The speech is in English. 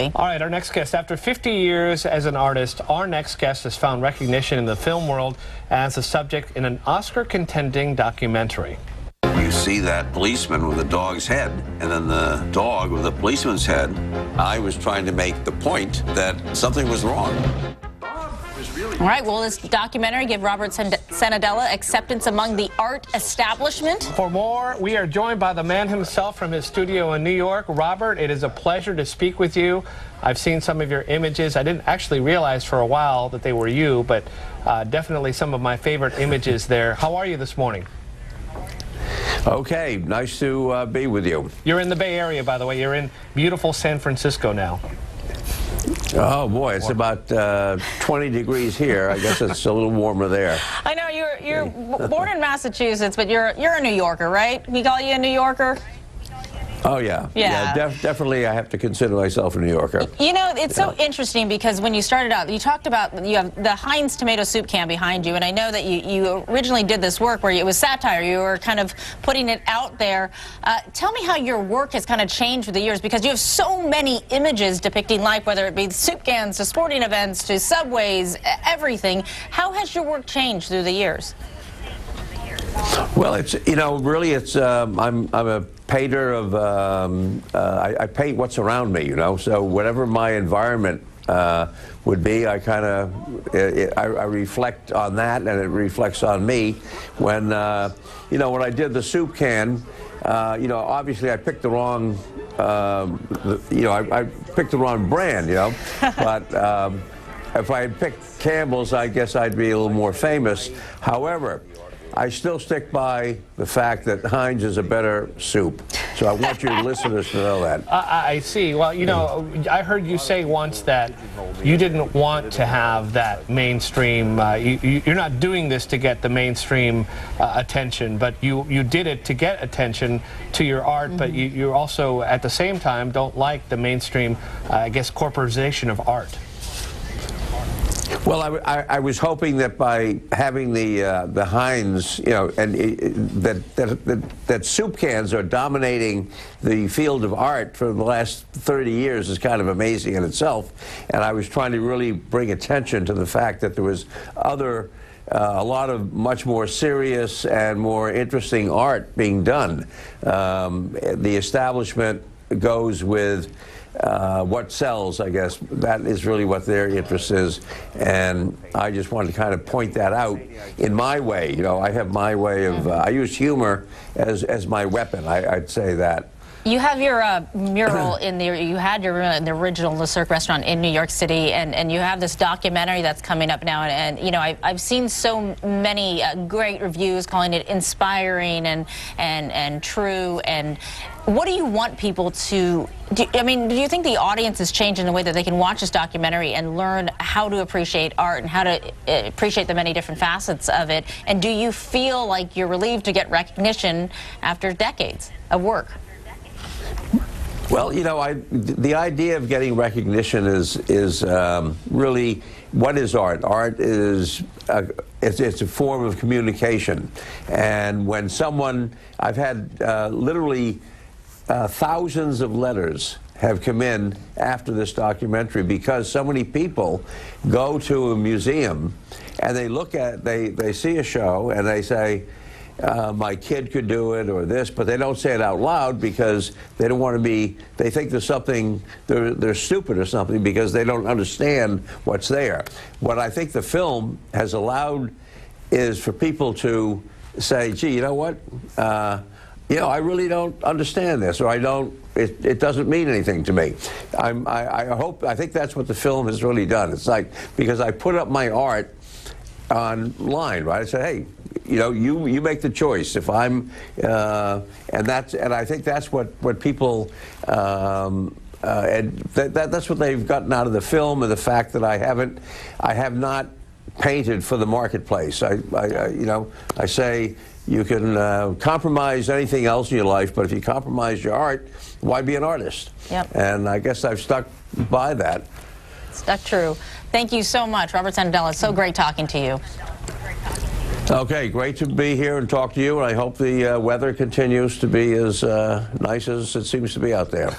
All right, our next guest. After 50 years as an artist, our next guest has found recognition in the film world as a subject in an Oscar-contending documentary. You see that policeman with the dog's head, and then the dog with the policeman's head. I was trying to make the point that something was wrong. All right, will this documentary give Robert Sanadella acceptance among the art establishment? For more, we are joined by the man himself from his studio in New York. Robert, it is a pleasure to speak with you. I've seen some of your images. I didn't actually realize for a while that they were you, but definitely some of my favorite images there. How are you this morning? Okay, nice to be with you. You're in the Bay Area, by the way. You're in beautiful San Francisco now. Oh boy, it's about 20 degrees here. I guess it's a little warmer there. I know you're born in Massachusetts, but you're a New Yorker, right? We call you a New Yorker? Oh yeah, definitely. I have to consider myself a New Yorker. You know, it's so interesting because when you started out, you talked about you have the Heinz tomato soup can behind you, and I know that you originally did this work where it was satire. You were kind of putting it out there. Tell me how your work has kind of changed with the years, because you have so many images depicting life, whether it be soup cans to sporting events to subways, everything. How has your work changed through the years? Well, it's, you know, really it's, I'm a painter of, I paint what's around me, you know, so whatever my environment would be, I kind of, I reflect on that, and it reflects on me. When, you know, when I did the soup can, you know, obviously I picked the wrong, you know, I picked the wrong brand, you know, but if I had picked Campbell's, I guess I'd be a little more famous. However, I still stick by the fact that Heinz is a better soup. So I want your listeners to know that. I see. Well, you know, I heard you say once that you didn't want to have that mainstream, you're not doing this to get the mainstream attention, but you did it to get attention to your art, but you also, at the same time, don't like the mainstream, I guess, corporatization of art. Well, I was hoping that by having the Heinz, you know, and that soup cans are dominating the field of art for the last 30 years is kind of amazing in itself. And I was trying to really bring attention to the fact that there was other, a lot of much more serious and more interesting art being done. The establishment goes with what sells, I guess. That is really what their interest is, and I just wanted to kind of point that out in my way. You know, I have my way of, I use humor as my weapon, I'd say that. You have your mural in the, you had your in the original Le Cirque restaurant in New York City, and you have this documentary that's coming up now, and you know, I've seen so many great reviews calling it inspiring and true. And what do you want people to do? I mean, do you think the audience has changed in a way that they can watch this documentary and learn how to appreciate art and how to appreciate the many different facets of it? And do you feel like you're relieved to get recognition after decades of work? Well, you know, the idea of getting recognition is really, what is art? Art is it's a form of communication, and when someone, I've had literally thousands of letters have come in after this documentary because so many people go to a museum and they look at, they see a show and they say, my kid could do it or this, but they don't say it out loud because they don't want to be, they think there's something, they're stupid or something because they don't understand what's there. What I think the film has allowed is for people to say, gee, you know what, you know, I really don't understand this, or I don't, it doesn't mean anything to me. I think that's what the film has really done. It's like, because I put up my art online, right? I said, hey, you know, you make the choice. If I'm, and I think that's what people, and that's what they've gotten out of the film, and the fact that I have not painted for the marketplace. You know, I say you can compromise anything else in your life, but if you compromise your art, why be an artist? Yep. And I guess I've stuck by that. Stuck true. Thank you so much, Robert Sanadella. It's so great talking to you. Okay, great to be here and talk to you, and I hope the weather continues to be as nice as it seems to be out there.